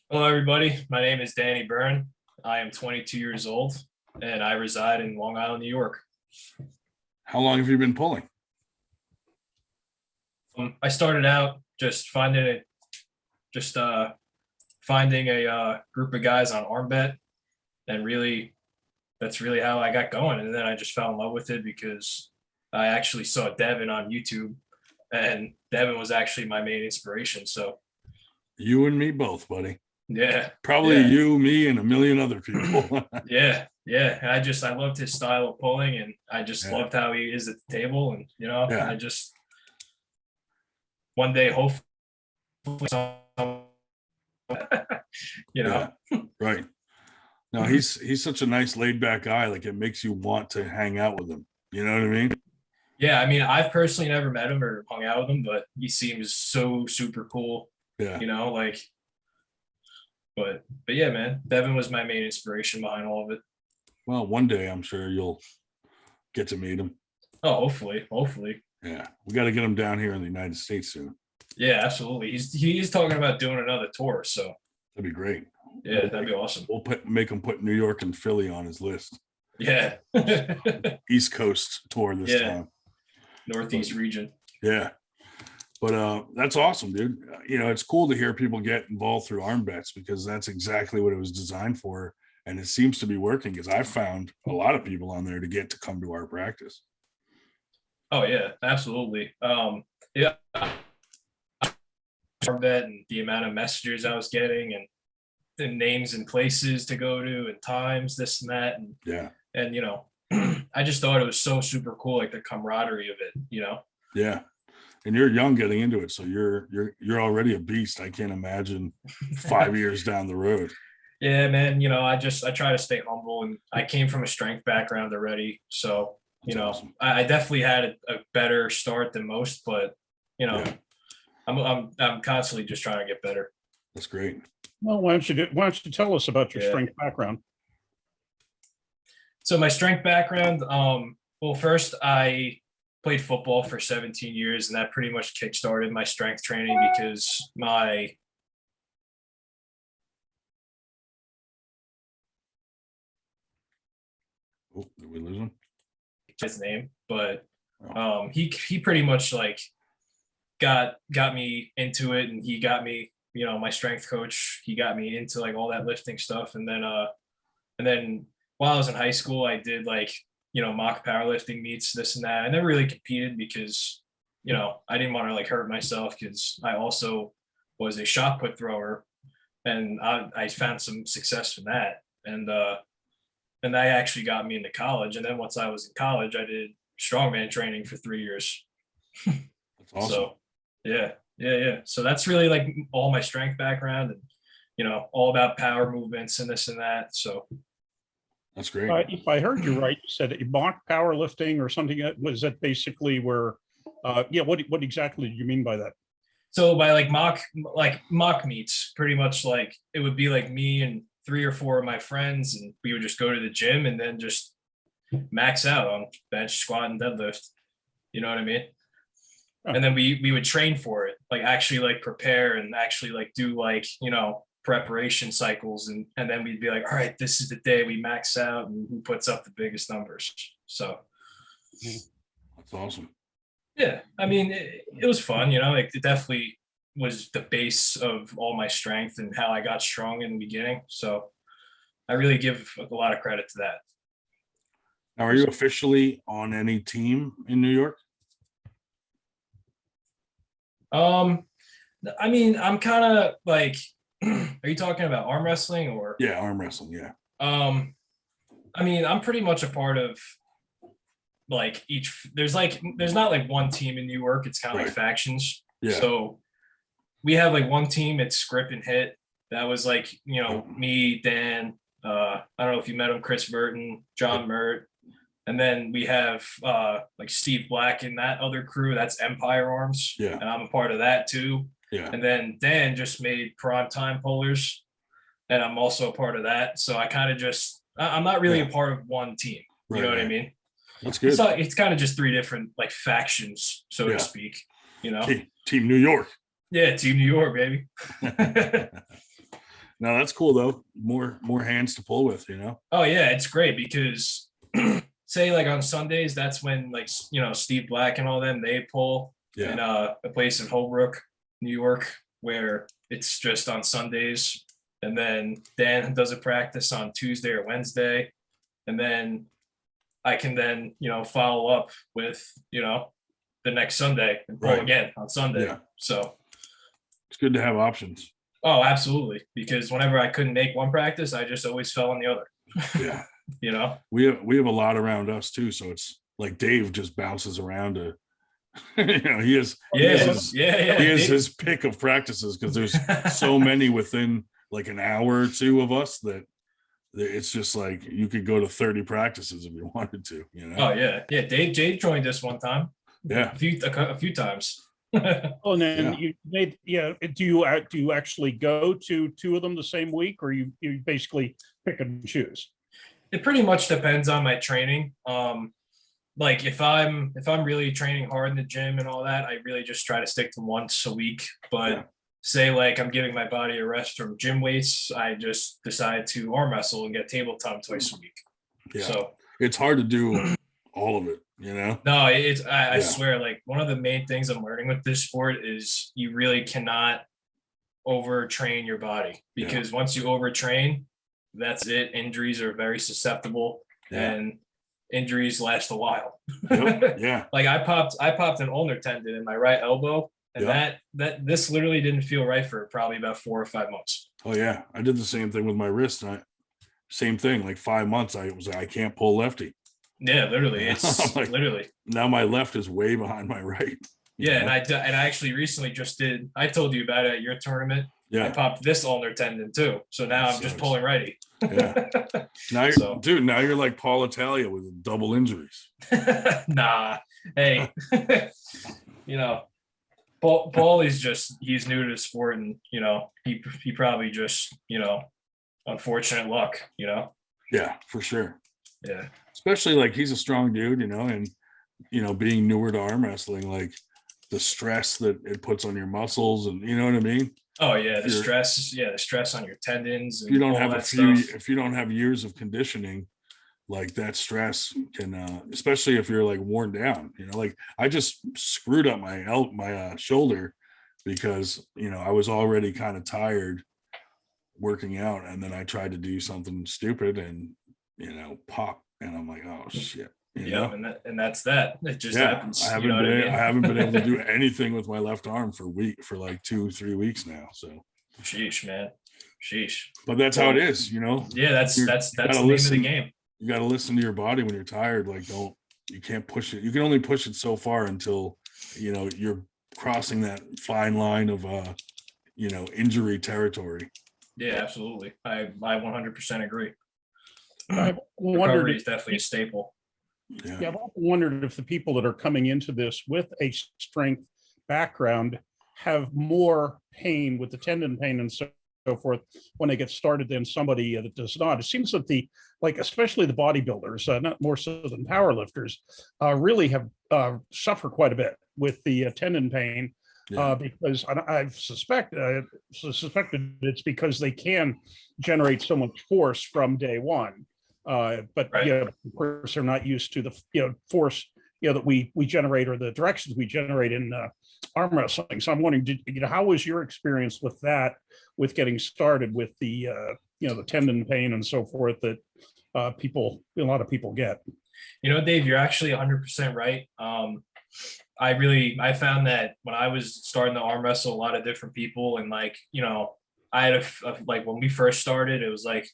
Hello, everybody. My name is Danny Byrne. I am 22 years old, and I reside in Long Island, New York. How long have you been pulling? I started out just finding a group of guys on Armbet, and really, that's really how I got going. And then I just fell in love with it because I actually saw Devin on YouTube, and Devin was actually my main inspiration. So You and me both, buddy. yeah, Probably yeah. you, me, and a million other people. Yeah. And I loved his style of pulling, and I just Yeah. loved how he is at the table. And Yeah. I just one day hopefully, you Yeah. know. Right. No, he's such a nice laid back guy. Like it makes you want to hang out with him. You know what I mean? Yeah, I mean, I've personally never met him or hung out with him, but he seems so super cool. Yeah. Like, but yeah, man, Devin was my main inspiration behind all of it. Well, one day I'm sure you'll get to meet him. Oh, hopefully. Yeah. We got to get him down here in the United States soon. Yeah, absolutely. He's talking about doing another tour, so That'd be great. yeah, that'd be awesome. We'll make him put New York and Philly on his list. Yeah. East Coast tour this time. Northeast region. Yeah. But that's awesome, dude. It's cool to hear people get involved through arm bets because that's exactly what it was designed for. And it seems to be working because I've found a lot of people on there to come to our practice. Oh yeah, absolutely. Yeah, bet and the amount of messages I was getting and the names and places to go to and times, this and that. And yeah. And I just thought it was so super cool, like the camaraderie of it, Yeah. And you're young getting into it. So you're already a beast. I can't imagine 5 years down the road. Yeah, man. I try to stay humble, and I came from a strength background already. So, awesome. I definitely had a better start than most, but yeah. I'm constantly just trying to get better. That's great. Well, why don't you tell us about your strength background? So my strength background, well, first I played football for 17 years, and that pretty much kickstarted my strength training because did we lose him? His name, but he pretty much like got me into it, and he got me, my strength coach, he got me into like all that lifting stuff. And then while I was in high school, I did like, mock powerlifting meets, this and that. I never really competed because, I didn't want to like hurt myself because I also was a shot put thrower, and I found some success in that. And that actually got me into college. And then once I was in college, I did strongman training for 3 years. That's awesome. So yeah. So that's really like all my strength background, and all about power movements and this and that. So that's great. If I heard you right, you said mock powerlifting or something. Was that basically where? What exactly did you mean by that? So by like mock meets, pretty much like it would be like me and 3 or 4 of my friends, and we would just go to the gym and then just max out on bench, squat, and deadlift. You know what I mean? Oh. And then we would train for it, like actually like prepare and actually like do like, preparation cycles. And then we'd be like, all right, this is the day we max out and who puts up the biggest numbers. So that's awesome. Yeah. I mean, it was fun, like it definitely was the base of all my strength and how I got strong in the beginning. So I really give a lot of credit to that. Now, are you officially on any team in New York? I mean, I'm kind of like, are you talking about arm wrestling or? Yeah, arm wrestling. Yeah. I mean, I'm pretty much a part of like there's not like one team in New York. It's kind of like factions. Yeah. So we have like one team, it's Script and Hit. That was like, me, Dan, I don't know if you met him, Chris Burton, John Mert. And then we have like Steve Black in that other crew. That's Empire Arms. Yeah. And I'm a part of that too. Yeah. And then Dan just made Prime Time Pullers, and I'm also a part of that. So I kind of I'm not really a part of one team. You know what I mean? That's good. So it's kind of just 3 different like factions, so to speak. Team New York. Yeah, Team New York, baby. No, that's cool though. More hands to pull with, you know? Oh yeah, it's great because say like on Sundays, that's when like Steve Black and all them they pull in a place in Holbrook, New York, where it's just on Sundays. And then Dan does a practice on Tuesday or Wednesday. And then I can then, follow up with, the next Sunday and pull again on Sunday. Yeah. So It's good to have options. oh, absolutely. Because whenever I couldn't make one practice, I just always fell on the other. Yeah. We have a lot around us too. So it's like Dave just bounces around to he has his pick of practices because there's so many within like an hour or two of us that it's just like you could go to 30 practices if you wanted to, Oh yeah. Dave joined us one time. Yeah, a few times. Oh, and then you made do you actually go to two of them the same week, or you basically pick and choose? It pretty much depends on my training. Like if I'm really training hard in the gym and all that, I really just try to stick to once a week. But say like I'm giving my body a rest from gym weights, I just decide to arm wrestle and get table time twice a week. Yeah. So it's hard to do all of it, No, I swear, like one of the main things I'm learning with this sport is you really cannot overtrain your body, because once you overtrain, that's it. Injuries are very susceptible and injuries last a while. Yeah. Like I popped an ulnar tendon in my right elbow, and that this literally didn't feel right for probably about 4 or 5 months. Oh yeah. I did the same thing with my wrist. Same thing, like 5 months. I can't pull lefty. Yeah, literally. It's like, literally. Now my left is way behind my right. Yeah, and I actually recently just did. I told you about it at your tournament. Yeah, I popped this ulnar tendon too. So now I'm just pulling righty. Yeah. Now you're like Paul Italia with double injuries. Nah. Hey. Paul is he's new to the sport, and he probably just unfortunate luck. Yeah, for sure. Yeah. Especially like he's a strong dude, and being newer to arm wrestling, like the stress that it puts on your muscles, and you know what I mean? Oh yeah, the stress on your tendons. And you don't have if you don't have years of conditioning, like that stress can, especially if you're like worn down, like I just screwed up my shoulder because, I was already kind of tired working out, and then I tried to do something stupid and, pop, and I'm like, oh shit. And that's that. It just happens. I haven't been able to do anything with my left arm for like 2-3 weeks now. So sheesh, man. Sheesh. But that's how it is, Yeah, that's the name of the game. You got to listen to your body when you're tired. Like you can't push it. You can only push it so far until, you're crossing that fine line of injury territory. Yeah, absolutely. I 100% agree. I've wondered, recovery is definitely a staple. Yeah, I've wondered if the people that are coming into this with a strength background have more pain with the tendon pain and so forth when they get started than somebody that does not. It seems that especially the bodybuilders, not more so than powerlifters, really have suffer quite a bit with the tendon pain. Because I've suspected it's because they can generate so much force from day one. But of course, they're not used to the force that we generate, or the directions we generate in arm wrestling. So I'm wondering, how was your experience with that, with getting started with the the tendon pain and so forth that a lot of people get? Dave, you're actually 100% right. I found that when I was starting to arm wrestle a lot of different people, and I had like when we first started, it was like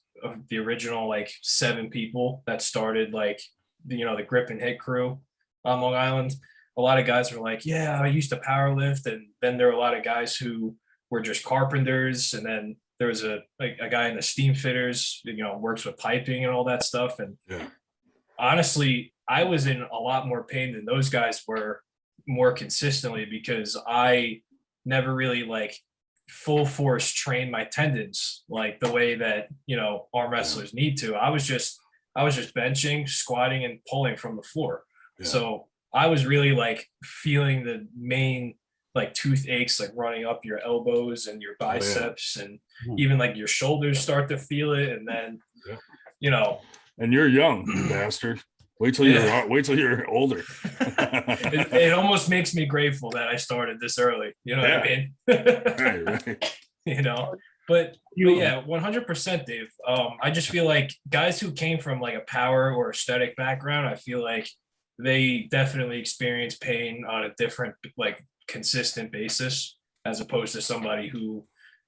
the original 7 people that started the grip and hit crew on Long Island. A lot of guys were like, yeah, I used to power lift. And then there were a lot of guys who were just carpenters. And then there was a guy in the steam fitters, works with piping and all that stuff. And honestly, I was in a lot more pain than those guys were more consistently, because I never really full force train my tendons like the way that arm wrestlers need to. I was just benching, squatting, and pulling from the floor. So I was really feeling the main like toothaches, like running up your elbows and your Oh, yeah. biceps, and Hmm. even like your shoulders start to feel it. And then, Yeah. you know, And you're young, you bastard. Wait till Yeah. you're older. it almost makes me grateful that I started this early. You know what I mean? Right. You know, but yeah, 100%, Dave. I just feel like guys who came from like a power or aesthetic background, I feel like they definitely experience pain on a different, like, consistent basis, as opposed to somebody who,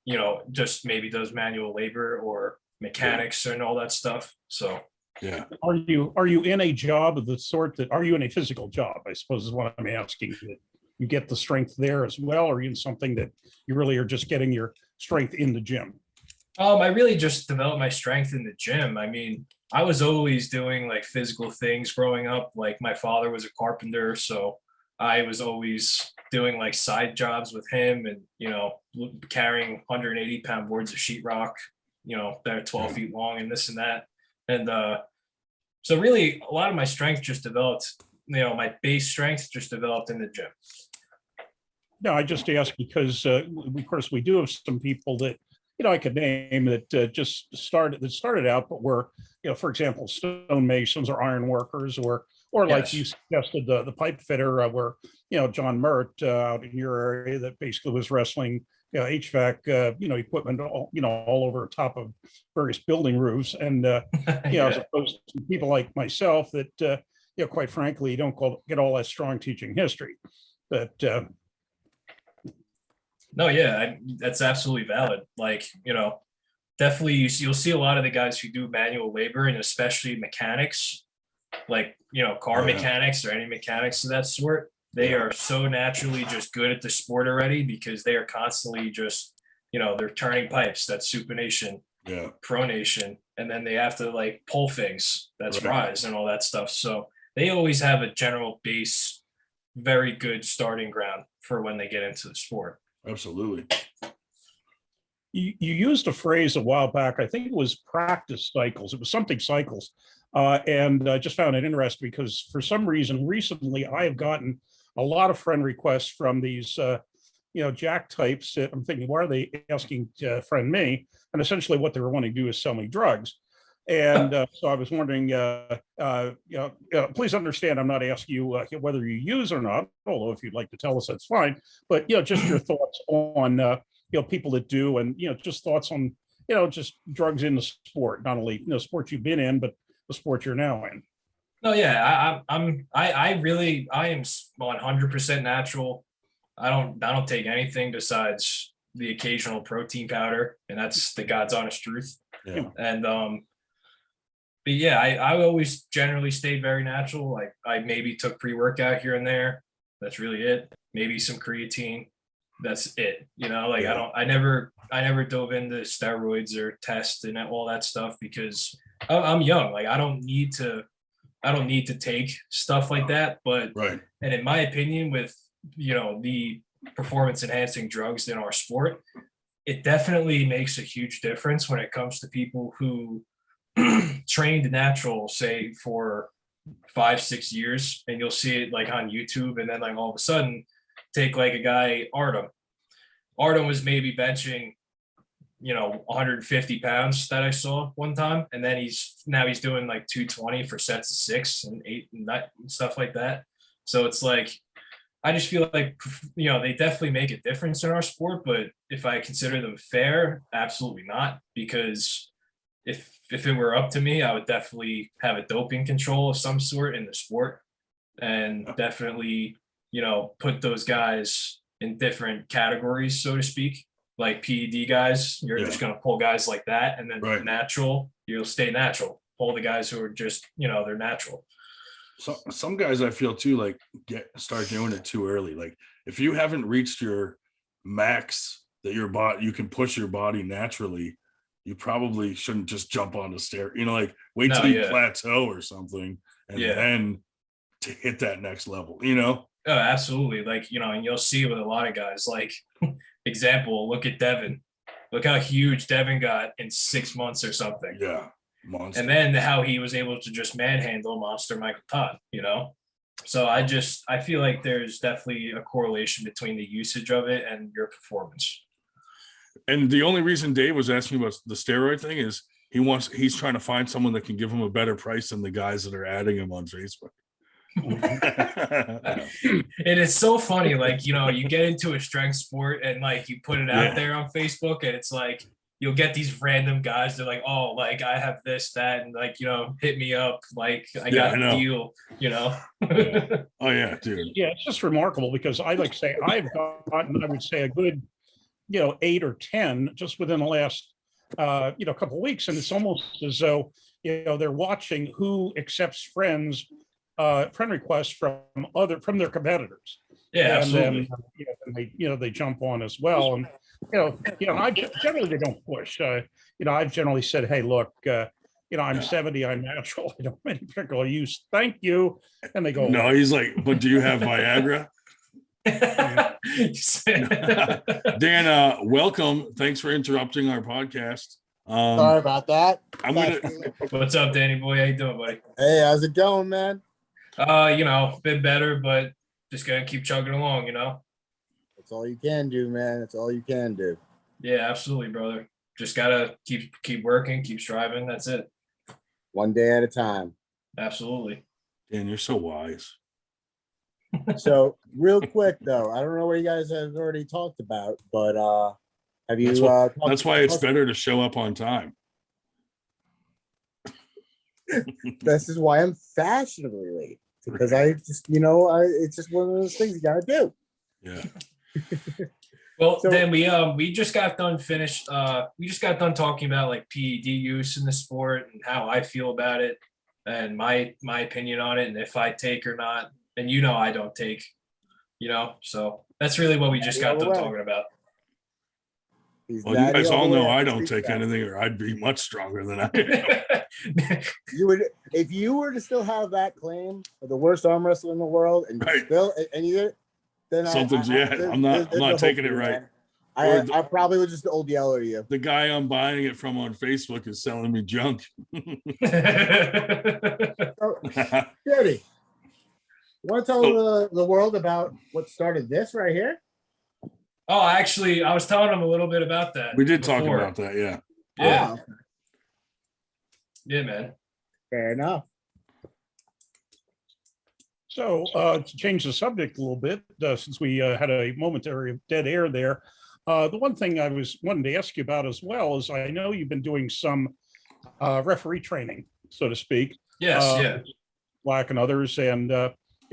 you know, just maybe does manual labor or mechanics and all that stuff. So Yeah. Are you in a job of the sort that, are you in a physical job, I suppose is what I'm asking, that you get the strength there as well? Or are you in something that you really are just getting your strength in the gym? I really just developed my strength in the gym. I mean, I was always doing like physical things growing up. Like my father was a carpenter, so I was always doing like side jobs with him, and you know, carrying 180-pound boards of sheetrock, you know, that are 12 feet long and this and that. And so really a lot of my strength just developed, you know, my base strength just developed in the gym. No, I just ask because, of course, we do have some people that, you know, I could name that just started out, but were, you know, for example, stonemasons or iron workers, or like you Yes. suggested, the pipe fitter, where, you know, John Mert out in your area that basically was wrestling, you know, HVAC, you know, equipment, all, you know, all over top of various building roofs, and you know, as Yeah. opposed to people like myself that, you know, quite frankly, don't get all that strong teaching history, but. No, yeah, that's absolutely valid. Like, you know, definitely you'll see a lot of the guys who do manual labor, and especially mechanics, like, you know, car Oh, yeah. mechanics or any mechanics of that sort. They Yeah. are so naturally just good at the sport already, because they are constantly just, you know, they're turning pipes, that's supination, Yeah. pronation, and then they have to like pull things, that's Right. rise and all that stuff. So they always have a general base, very good starting ground for when they get into the sport. Absolutely. You used a phrase a while back, I think it was practice cycles. It was something cycles. And I just found it interesting because for some reason recently I have gotten a lot of friend requests from these, you know, jack types that I'm thinking, why are they asking to friend me? And essentially what they were wanting to do is sell me drugs. And so I was wondering, you know, please understand, I'm not asking you whether you use or not, although if you'd like to tell us, that's fine. But, you know, just your thoughts on, you know, people that do, and, you know, just thoughts on, you know, just drugs in the sport, not only, you know, sports you've been in, but the sport you're now in. No, yeah, I am 100% natural. I don't take anything besides the occasional protein powder, and that's the God's honest truth. Yeah. And but yeah, I always generally stayed very natural. Like I maybe took pre-workout here and there. That's really it. Maybe some creatine. That's it. You know, like Yeah. I never dove into steroids or tests and all that stuff, because I'm young. Like I don't need to take stuff like that. But, Right. and in my opinion, with, you know, the performance enhancing drugs in our sport, it definitely makes a huge difference when it comes to people who trained natural, say for 5-6 years, and you'll see it like on YouTube, and then like all of a sudden take like a guy, Artem was maybe benching, you know, 150 pounds that I saw one time, and then he's doing like 220 for sets of 6 and 8 and that and stuff like that. So it's like, I just feel like, you know, they definitely make a difference in our sport, but if I consider them fair, absolutely not, because if it were up to me, I would definitely have a doping control of some sort in the sport, and definitely, you know, put those guys in different categories, so to speak. Like PED guys, you're Yeah. just going to pull guys like that, and then Right. natural, you'll stay natural. Pull the guys who are just, you know, they're natural. So some guys I feel too like start doing it too early. Like if you haven't reached your max that your body you can push your body naturally, you probably shouldn't just jump on the stair. You know, like wait No, till you yeah, plateau or something, and yeah. then to hit that next level. You know. Oh, absolutely. Like, you know, and you'll see with a lot of guys, like example, look at Devin. Look how huge Devin got in 6 months or something. Yeah. Monster. And then how he was able to just manhandle Monster Michael Todd, you know? So I feel like there's definitely a correlation between the usage of it and your performance. And the only reason Dave was asking about the steroid thing is he's trying to find someone that can give him a better price than the guys that are adding him on Facebook. And it's so funny, like, you get into a strength sport and like you put it out there on Facebook, and it's like you'll get these random guys. They're like, oh, like I have this, that, and like, hit me up, like I got a deal, Yeah. Oh yeah, dude. Yeah, it's just remarkable because I like to say I've gotten, I would say, a good 8 or 10 just within the last couple of weeks, and it's almost as though they're watching who accepts friend requests from their competitors. Yeah, absolutely. And they jump on as well, and I generally, they don't push. I've generally said, hey, look, I'm 70, I'm natural, I don't have any particular use, thank you, and they go, no, he's like, but do you have Viagra? Dan, welcome. Thanks for interrupting our podcast. Sorry about that. What's up, Danny boy? How you doing, buddy? Hey, how's it going, man? Been better, but just gonna keep chugging along, That's all you can do, man. That's all you can do. Yeah, absolutely, brother. Just gotta keep working, keep striving. That's it. One day at a time. Absolutely. Dan, you're so wise. So real quick though, I don't know what you guys have already talked about, but have you that's why it's better to show up on time. This is why I'm fashionably late, because I just it's just one of those things you gotta do. Yeah. Well, so, then we just got done talking about like PED use in the sport and how I feel about it and my opinion on it and if I take or not. And I don't take, so that's really what we just got done talking about. Well, you guys all know I don't take anything, or I'd be much stronger than I am. You would, if you were to still have that claim of the worst arm wrestler in the world, and then I'm not taking it right. I probably would just old yell at you. The guy I'm buying it from on Facebook is selling me junk. Dirty. You want to tell the world about what started this right here? Oh, actually, I was telling them a little bit about that. We did talk about that, yeah. Yeah. Oh. Yeah, man. Fair enough. So to change the subject a little bit, since we had a momentary dead air there, the one thing I was wanting to ask you about as well is I know you've been doing some referee training, so to speak. Yes, yeah. Black and others, and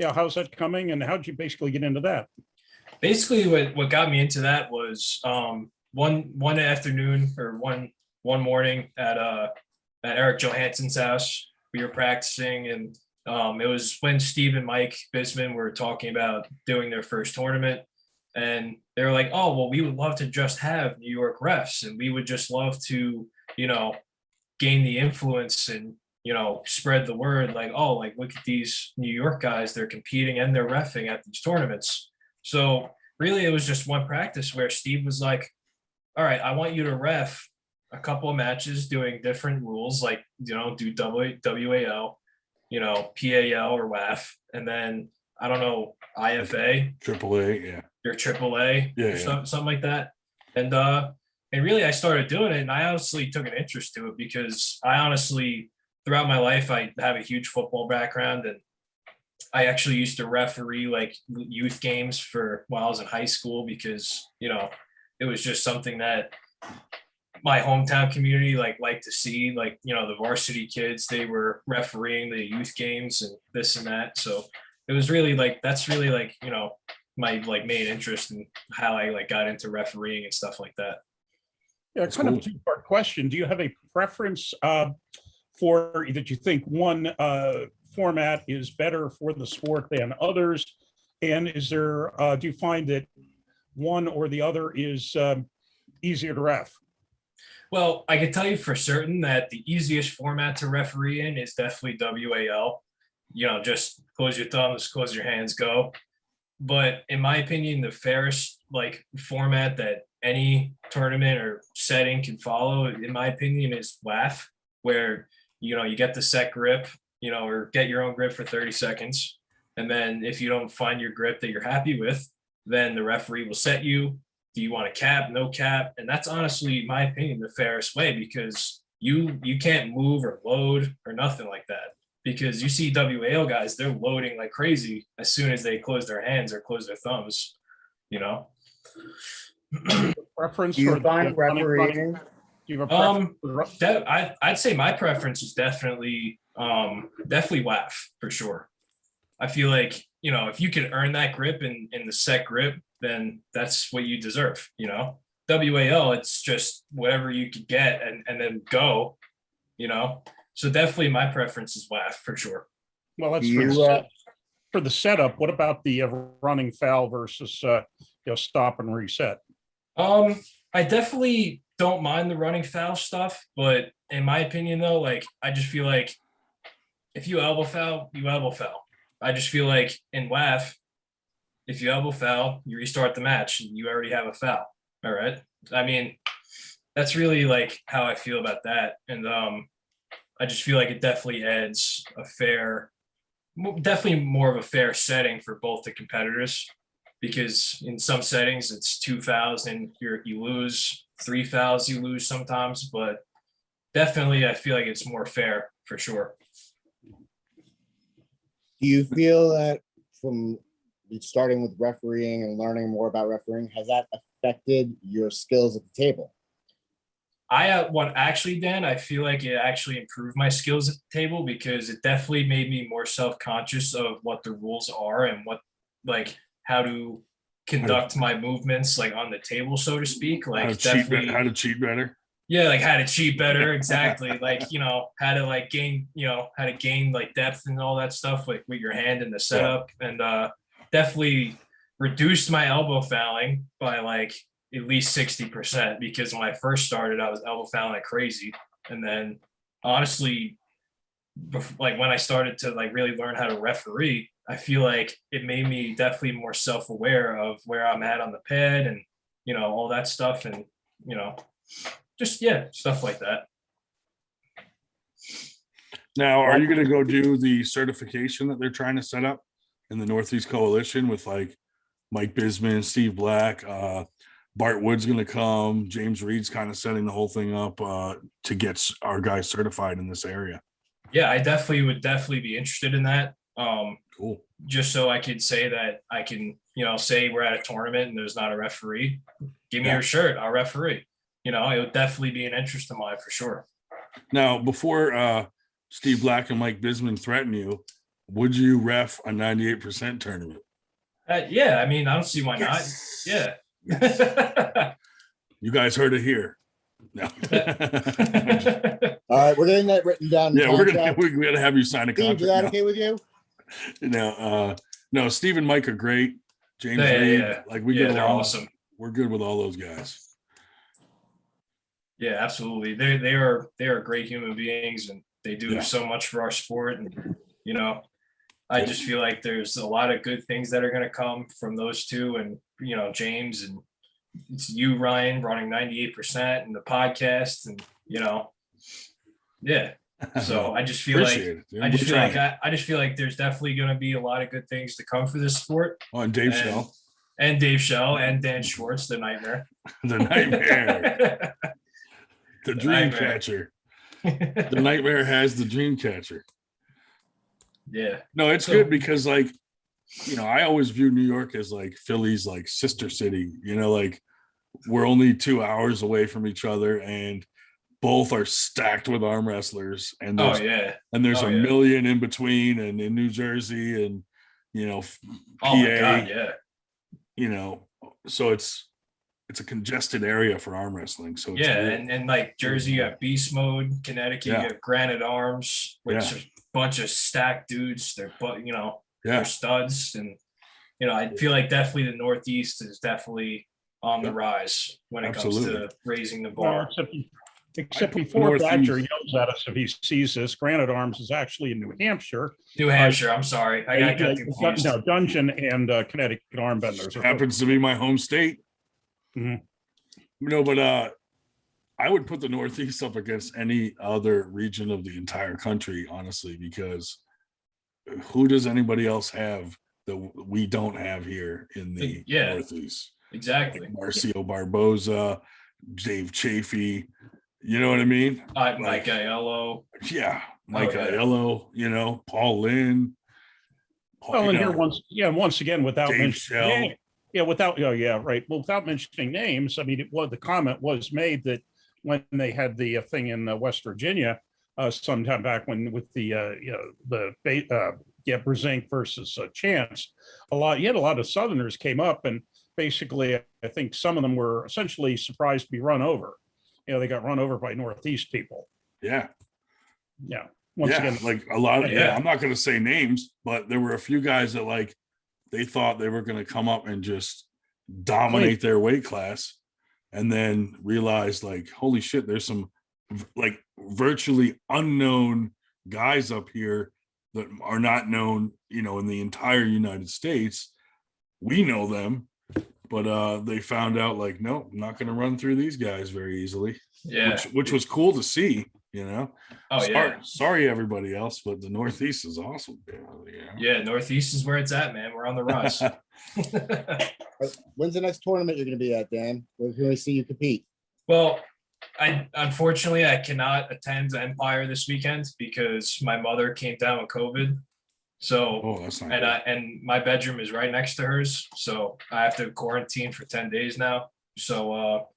how's that coming, and how'd you basically get into that? Basically, what got me into that was one afternoon or one morning at Eric Johansson's house. We were practicing, and it was when Steve and Mike Bisman were talking about doing their first tournament, and they were like, "Oh, well, we would love to just have New York refs, and we would just love to, gain the influence and." Spread the word like, oh, like look at these New York guys, they're competing and they're reffing at these tournaments. So really it was just one practice where Steve was like, all right, I want you to ref a couple of matches doing different rules, like, do WAL, PAL or WAF, and then I don't know, IFA. AAA, yeah. Your AAA, yeah, something like that. And really I started doing it, and I honestly took an interest to it because throughout my life, I have a huge football background, and I actually used to referee like youth games while I was in high school because, it was just something that my hometown community liked to see, the varsity kids, they were refereeing the youth games and this and that. So it was really that's really my main interest in how I got into refereeing and stuff like that. Yeah, kind of a two-part question. Do you have a preference for that you think one format is better for the sport than others? And is there, do you find that one or the other is easier to ref? Well, I can tell you for certain that the easiest format to referee in is definitely WAL. Just close your thumbs, close your hands, go. But in my opinion, the fairest format that any tournament or setting can follow, in my opinion, is WAF, where you get the set grip, or get your own grip for 30 seconds. And then if you don't find your grip that you're happy with, then the referee will set you. Do you want a cap, no cap? And that's honestly, in my opinion, the fairest way, because you can't move or load or nothing like that. Because you see WAL guys, they're loading like crazy as soon as they close their hands or close their thumbs, you know? Preference Do you for the find refereeing? Do you have a preference for the I'd say my preference is definitely WAF for sure. I feel like, you know, if you can earn that grip in the set grip, then that's what you deserve, you know. WAL, it's just whatever you could get and then go, you know. So definitely my preference is WAF for sure. Well, that's You, for the setup. What about the running foul versus stop and reset? I definitely don't mind the running foul stuff, but in my opinion though, like I just feel like if you elbow foul, you elbow foul. I just feel like in WAF, if you elbow foul, you restart the match and you already have a foul. All right. I mean, that's really like how I feel about that. And I just feel like it definitely adds definitely more of a fair setting for both the competitors, because in some settings it's 2 fouls and you lose, 3 fouls you lose sometimes, but definitely I feel like it's more fair for sure. do you feel that from starting with refereeing and learning more about refereeing, has that affected your skills at the table? Dan, I feel like it actually improved my skills at the table, because it definitely made me more self-conscious of what the rules are and what, like, how to conduct my movements, like on the table, so to speak. Like how to cheat better. Yeah, like how to cheat better, exactly. Like, you know, how to like gain, how to gain like depth and all that stuff, like with your hand in the setup. And definitely reduced my elbow fouling by like at least 60%, because when I first started, I was elbow fouling like crazy. And then honestly, like when I started to like really learn how to referee, I feel like it made me definitely more self-aware of where I'm at on the pad and, all that stuff. And, just, stuff like that. Now, are you going to go do the certification that they're trying to set up in the Northeast Coalition with like Mike Bisman, Steve Black, Bart Wood's going to come, James Reed's kind of setting the whole thing up to get our guys certified in this area? Yeah, I would be interested in that. Cool. Just so I could say that I can, say we're at a tournament and there's not a referee. Give me your shirt, I'll referee. It would definitely be an interest of mine for sure. Now, before Steve Black and Mike Bisman threaten you, would you ref a 98% tournament? Yeah, I mean, I don't see why not. Yeah. You guys heard it here. No. All right, we're getting that written down. Yeah, we're gonna have you sign a contract. Steve, is that okay with you? No, Steve and Mike are great. James Reed, like we get along. They're awesome. We're good with all those guys. Yeah, absolutely. They are great human beings, and they do so much for our sport. And I just feel like there's a lot of good things that are going to come from those two, and James, and it's you, Ryan, running 98% and the podcast, and So I just feel I just feel like there's definitely going to be a lot of good things to come for this sport. Oh, and Dave Schell. And Dave Schell and Dan Schwartz, the nightmare. The nightmare. The dream catcher. The nightmare has the dream catcher. Yeah. No, it's good because I always view New York as like Philly's like sister city, like we're only 2 hours away from each other and both are stacked with arm wrestlers. And there's a million in between, and in New Jersey and, PA, my God, yeah. So it's a congested area for arm wrestling. So it's and like Jersey, you have Beast Mode. Connecticut, you have Granite Arms, which are a bunch of stacked dudes. They're studs, and I feel like definitely the Northeast is definitely on the rise when it comes to raising the bar. Except before Badger yells at us if he sees this, Granite Arms is actually in New Hampshire. I'm sorry, I got confused. No, Dungeon and Connecticut Armbenders happens to be my home state. Mm-hmm. No, but I would put the Northeast up against any other region of the entire country, honestly, because who does anybody else have that we don't have here in the Yeah. Northeast? Exactly. Marcio Barboza, Dave Chafee, you know what I mean? Mike Aiello. Yeah, Mike yeah. Aiello, you know, Paul Lynn. Well, and here once again, without Dave mentioning Shell. name, right. Well, without mentioning names, I mean, the comment was made that when they had the thing in West Virginia sometime back when with the Brzezinski versus Chance, you had a lot of Southerners came up, and basically, I think some of them were essentially surprised to be run over. They got run over by Northeast people. Yeah. Yeah. Once again, like a lot of, Yeah. I'm not going to say names, but there were a few guys that like, they thought they were going to come up and just dominate their weight class, and then realized like, holy shit, there's some like virtually unknown guys up here that are not known, in the entire United States. We know them, but they found out like, no, I'm not going to run through these guys very easily. Yeah. Which was cool to see, Oh, sorry everybody else, but the Northeast is awesome. Yeah, Northeast is where it's at, man. We're on the rise. When's the next tournament you're going to be at, Dan? Where can we see you compete? Well, unfortunately I cannot attend Empire this weekend because my mother came down with COVID. So that's not and my bedroom is right next to hers, so I have to quarantine for 10 days now. So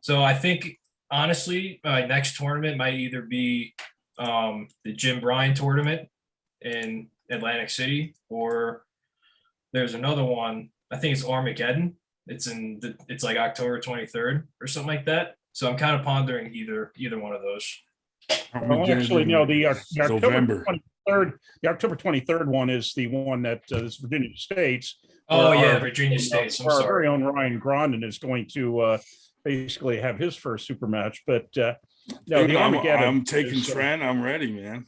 so I think honestly, my next tournament might either be the Jim Bryan tournament in Atlantic City, or there's another one. I think it's Armageddon. It's like October 23rd or something like that. So I'm kind of pondering either one of those. Well, actually, no, the November. October 23rd one is the one that is Virginia States. Oh yeah, Virginia States. I'm our sorry. very own Ryan Grondin is going to basically have his first super match. But no, the Armageddon. I'm taking Trent. I'm ready, man.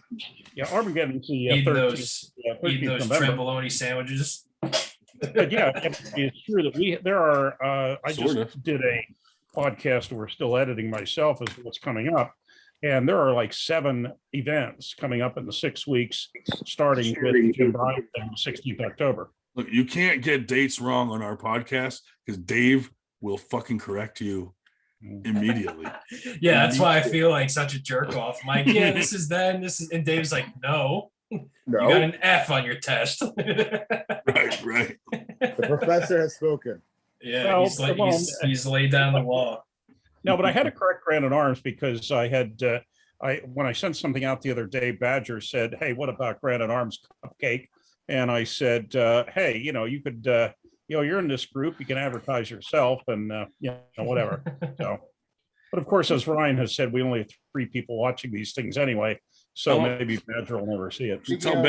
Yeah, Armageddon's the Eating 13th, eating those Tremboloni sandwiches. But yeah, it's true that there are. I just did a podcast we're still editing myself as what's coming up, and there are like 7 events coming up in the 6 weeks, starting with Jim Bryan on the 16th October. Look, you can't get dates wrong on our podcast because Dave will fucking correct you immediately. Yeah, that's why I feel like such a jerk off. I'm like, yeah, this is then, this is, and Dave's like, no. You got an F on your test. Right. The professor has spoken. Yeah, well, he's laid down the law. No, but I had to correct Granite Arms because I had when I sent something out the other day, Badger said, "Hey, what about Granite Arms cupcake?" And I said, "Hey, you could, you're in this group, you can advertise yourself, and whatever." So, but of course, as Ryan has said, we only have 3 people watching these things anyway, so maybe Badger will never see it. Tell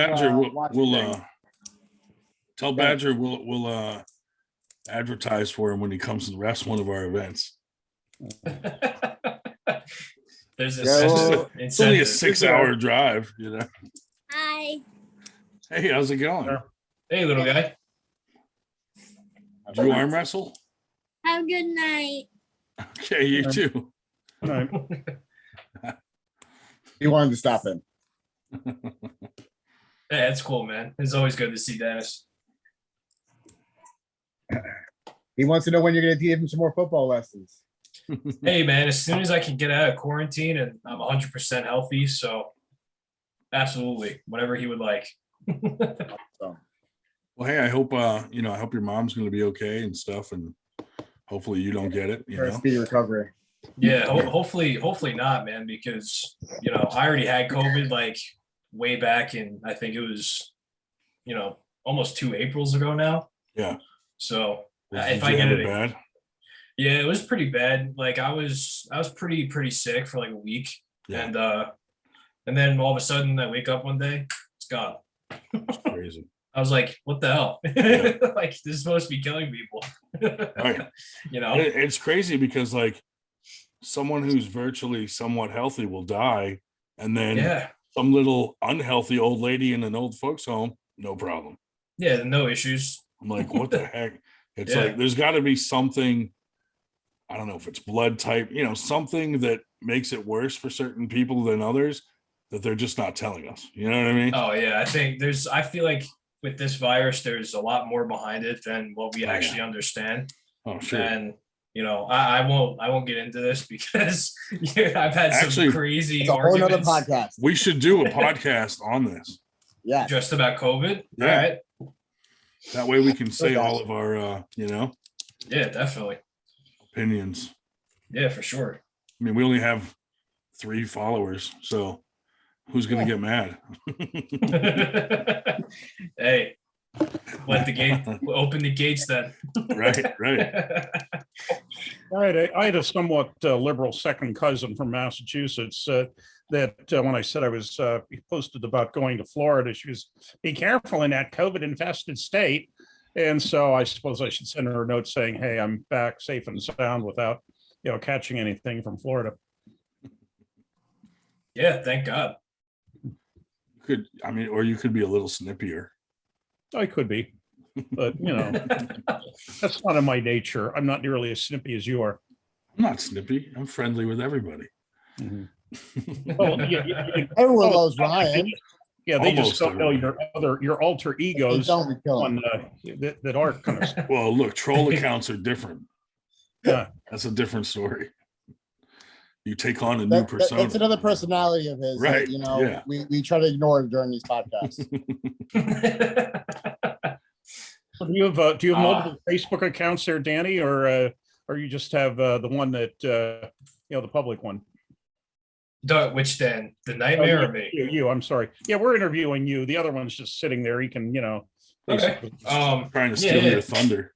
Badger we'll advertise for him when he comes to the rest one of our events. There's it's only a 6-hour drive, Hi. Hey, how's it going? Hey, little guy. Did you arm wrestle? Have a good night. Okay, you too. Right. He wanted to stop him. Yeah, it's cool, man. It's always good to see Dennis. He wants to know when you're going to give him some more football lessons. Hey, man, as soon as I can get out of quarantine and I'm 100% healthy, so absolutely, whatever he would like. Well, hey, I hope I hope your mom's going to be okay and stuff, and hopefully you don't get it. Speedy recovery. Yeah, hopefully not, man, because I already had COVID like way back in, I think it was almost 2 Aprils ago now. Yeah. So if I get it bad. Yeah, it was pretty bad. Like I was pretty sick for like a week. Yeah. And then all of a sudden I wake up one day, it's gone. It's crazy. I was like, what the hell? Yeah. Like this is supposed to be killing people. Right. It's crazy because like someone who's virtually somewhat healthy will die, and then some little unhealthy old lady in an old folks home, no problem. Yeah, no issues. I'm like, what the heck? It's like there's got to be something. I don't know if it's blood type, something that makes it worse for certain people than others. that they're just not telling us. You know what I mean? Oh yeah, I feel like with this virus, there's a lot more behind it than what we actually understand. Oh, sure. And I won't get into this because I've had some Actually, crazy It's a whole nother arguments podcast. We should do a podcast on this. Yeah. just about COVID. Yeah. All right. That way we can say Okay. all of our, Yeah, definitely. opinions. Yeah, for sure. I mean, we only have 3 followers, so who's going to get mad? Hey, open the gates then. Right. I had a somewhat liberal second cousin from Massachusetts that when I said I was posted about going to Florida, she was, be careful in that COVID infested state. And so I suppose I should send her a note saying, hey, I'm back safe and sound without, catching anything from Florida. Yeah, thank God. Or you could be a little snippier. I could be, but that's not in my nature. I'm not nearly as snippy as you are. I'm not snippy. I'm friendly with everybody. Mhm. Well, Everyone loves Ryan. Yeah, they just Almost don't know your alter egos Don't be killing. that are kind of Well, look, troll accounts are different. yeah. That's a different story. You take on a new persona. It's another personality of his. Right, That, yeah. we try to ignore during these podcasts. So do you have multiple Facebook accounts there, Danny, or you just have the one that the public one? Which then? The nightmare or me? You, I'm sorry. Yeah, we're interviewing you. The other one's just sitting there. He can, Okay. basically- Trying to steal your thunder.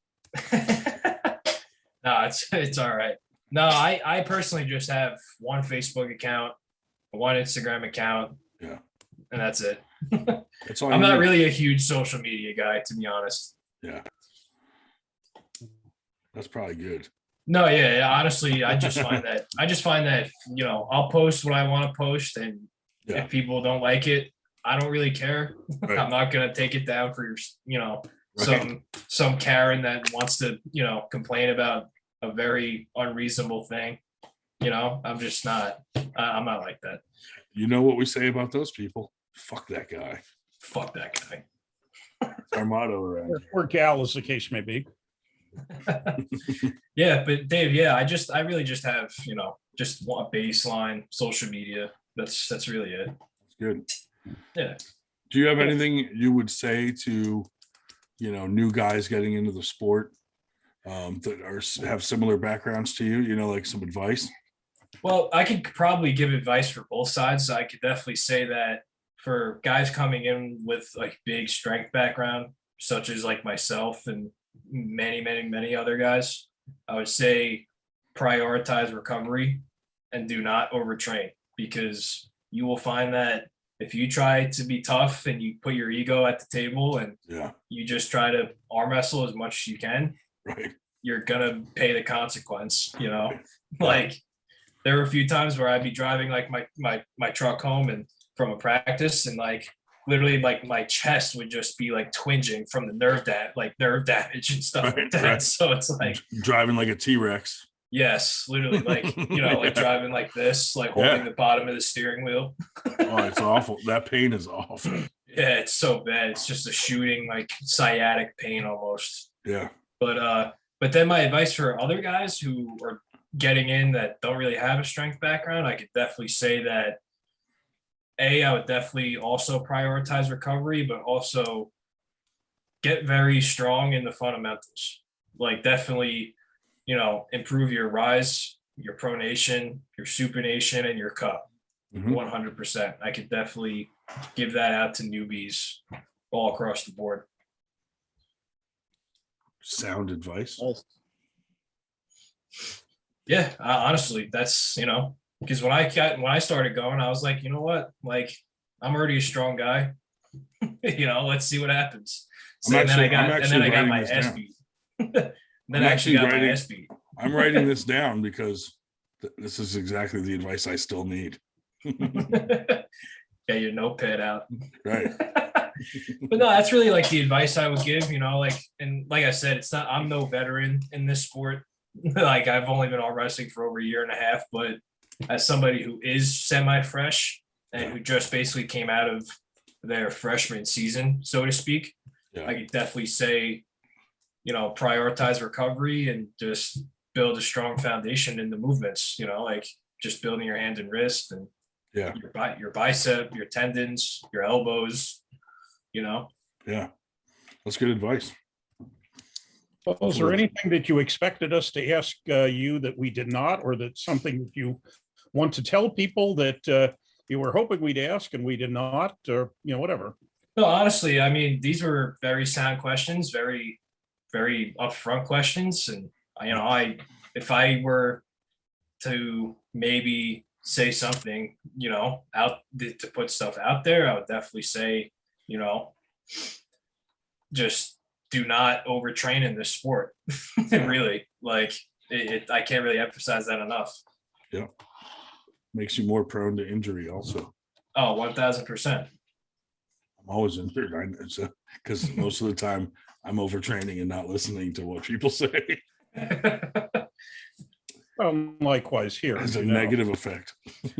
No, it's all right. No, I personally just have one Facebook account, one Instagram account. Yeah. And that's it. That's all I'm you not need. really a huge social media guy, to be honest. Yeah. That's probably good. No, yeah, honestly, I just find that I'll post what I want to post, and Yeah. if people don't like it, I don't really care. Right. I'm not gonna take it down for some Karen that wants to complain about a very unreasonable thing. I'm just not. I'm not like that. You know what we say about those people? Fuck that guy. Fuck that guy. It's our motto around. or gal, as the case may be. Yeah, but Dave, yeah, I really just have just a baseline social media. That's really it. Good. Yeah. Do you have anything you would say to, new guys getting into the sport that have similar backgrounds to you? Like some advice? Well, I could probably give advice for both sides. I could definitely say that for guys coming in with like big strength background, such as like myself and many other guys, I would say prioritize recovery and do not overtrain, because you will find that if you try to be tough and you put your ego at the table and you just try to arm wrestle as much as you can, right, you're gonna pay the consequence. Like there were a few times where I'd be driving like my truck home and from a practice, and like literally like my chest would just be like twinging from the nerve damage and stuff like that. Right. So it's like driving like a T-Rex. Yes, literally like like driving like this, like holding the bottom of the steering wheel. Oh, it's awful. That pain is awful. Yeah, it's so bad. It's just a shooting like sciatic pain almost. Yeah. But then my advice for other guys who are getting in that don't really have a strength background, I could definitely say that I would definitely also prioritize recovery, but also get very strong in the fundamentals. Like definitely, improve your rise, your pronation, your supination, and your cup. 100%. I could definitely give that out to newbies all across the board. Sound advice. Yeah, honestly, that's because when I started going, I was like, you know what, like I'm already a strong guy. Let's see what happens. So then I got my ass beat. Then I actually got my ass beat. I'm writing this down because this is exactly the advice I still need. Get your notepad out. Right. But no, that's really like the advice I would give, and like I said, I'm no veteran in this sport. Like I've only been arm wrestling for over a year and a half, but as somebody who is semi-fresh, and who just basically came out of their freshman season, so to speak. Yeah. I could definitely say, prioritize recovery and just build a strong foundation in the movements, like just building your hand and wrist and Yeah. your bicep, your tendons, your elbows, Yeah. That's good advice. Well, is there anything that you expected us to ask you that we did not, or that something that you want to tell people that you were hoping we'd ask and we did not, or, whatever? No, honestly, I mean, these were very sound questions, very, very upfront questions. And, if I were to maybe say something, to put stuff out there, I would definitely say, just do not overtrain in this sport. Really, like I can't really emphasize that enough. Yeah. Makes you more prone to injury also. Oh, 1000%. I'm always injured because most of the time I'm overtraining and not listening to what people say. Likewise here. It's a negative effect.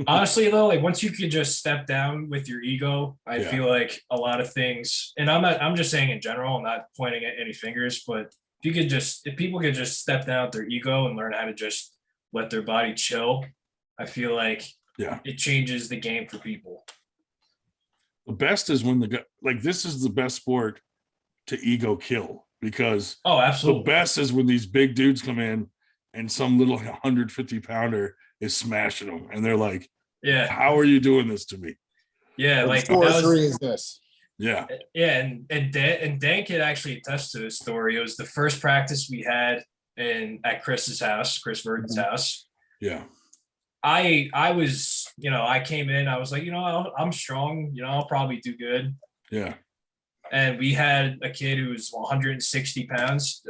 Honestly, though, like once you could just step down with your ego, I feel like a lot of things, and I'm just saying in general, I'm not pointing at any fingers, but if people could just step down with their ego and learn how to just let their body chill, I feel like it changes the game for people. The best is when this is the best sport to ego kill, because absolutely. The best is when these big dudes come in and some little 150 pounder is smashing them and they're like, how are you doing this to me? Yeah. What like sorcery is this? Yeah. Yeah. And Dan could actually attest to this story. It was the first practice we had at Chris's house, Chris Verdon's house. Yeah. I was, I came in, I was like, I'm strong, I'll probably do good. Yeah. And we had a kid who was 160 pounds,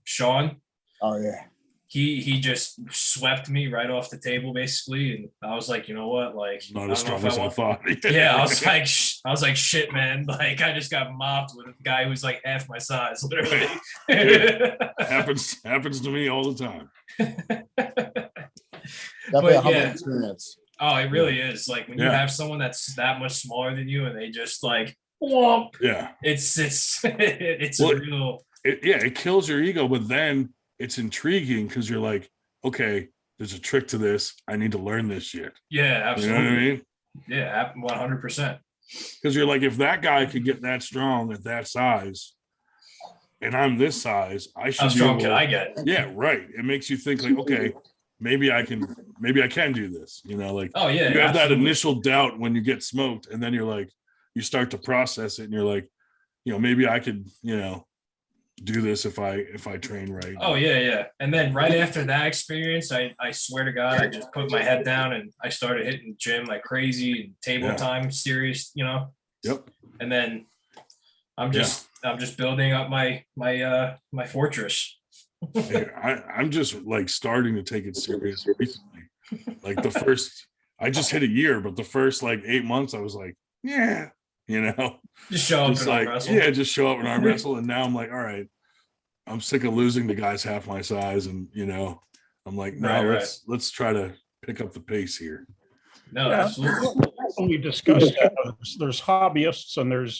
Sean. Oh yeah. He just swept me right off the table basically, and I was like, you know what, like not as strong as I thought. Yeah, I was like, shit, man, like I just got mopped with a guy who's like half my size, literally. happens to me all the time. Definitely a humble experience. Oh, it really is. Like when you have someone that's that much smaller than you and they just like whomp. It's a real it kills your ego, but then it's intriguing because you're like, okay, there's a trick to this. I need to learn this shit. Yeah, absolutely. You know what I mean? Yeah, 100%. Because you're like, if that guy could get that strong at that size, and I'm this size, I should. How strong can I get? Yeah, right. It makes you think like, okay, maybe I can do this. Like, oh yeah, you have that initial doubt when you get smoked, and then you're like, you start to process it, and you're like, maybe I could, do this if I train right. Oh yeah. And then right after that experience, I swear to God, I just put my head down and I started hitting the gym like crazy and table time serious, Yep. And then I'm just building up my fortress. I'm just like starting to take it serious recently. Like I just hit a year, but the first like 8 months I was like, just show up and arm wrestle. Yeah, just show up and arm wrestle. And now I'm like, all right, I'm sick of losing to guys half my size. And I'm like, no, let's try to pick up the pace here. No, absolutely. We discussed there's hobbyists and there's